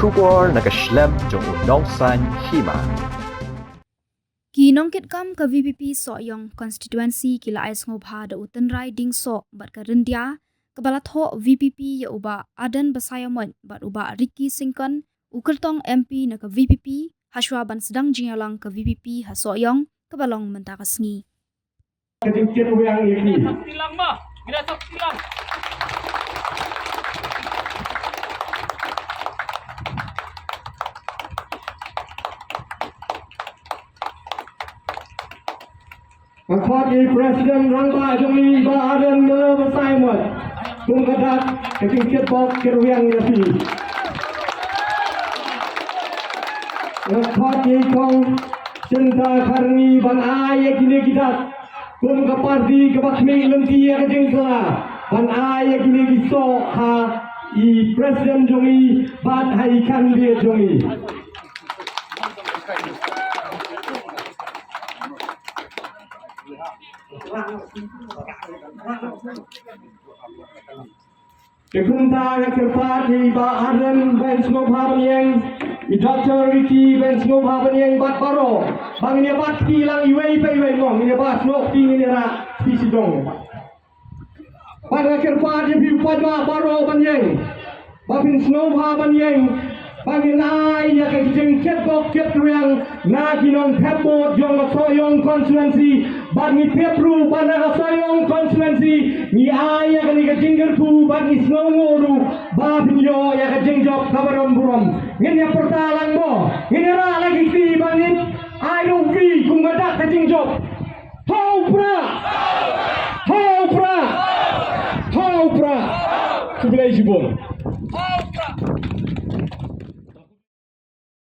Shubor nakaslem jong unongsan Hima. Ki Nongkitkam ka VPP Sohïong constituency kila Sngewbha da Tynrai Diengsoh bat ka rendia kebalat ho VPP ya uba Ardent basayamon bat uba Ricky Singkon ukertong MP na ka VPP haswa ban sedang jinyalang ka VPP ha Sohïong kebalong mentaka sengi. Kejengkian yang ini. Tilang mah, kita sok tilang. Akhwat Presiden Rangba Jomli Baharan Bersaimat Tungkadat Kejengkian Bok Kerwiang Yasi Akhwat Kong Cinta Karni Ban Ayah Kini Kidat Kum ke parti ke bakmi lenti ya Diengsoh ban ayah kini diso ha I Presiden Jongi bat hai kan dia Jongi. Kekunta yang kerpat di Ardent Sngewbha yang Dr. Ricky Sngewbha yang bat baro bang ini bat kilang iwei pei mong ini bat nok ting ini ra si dong pada kerpat di pada baro yang bapin Sngewbha yang bangin ai ya ke jengket bok ket yang na kinong tepot jong Sohïong constituency bangi tepru pada Sohïong constituency ni ai ya ke jenggerku bangi Sngewbha bapin yo ya ke jengjok kabarom burom ngenya pertalang mo ngenya lagi ti bangin ai do vi kungadak ke jengjok Hau pra sebelah sibol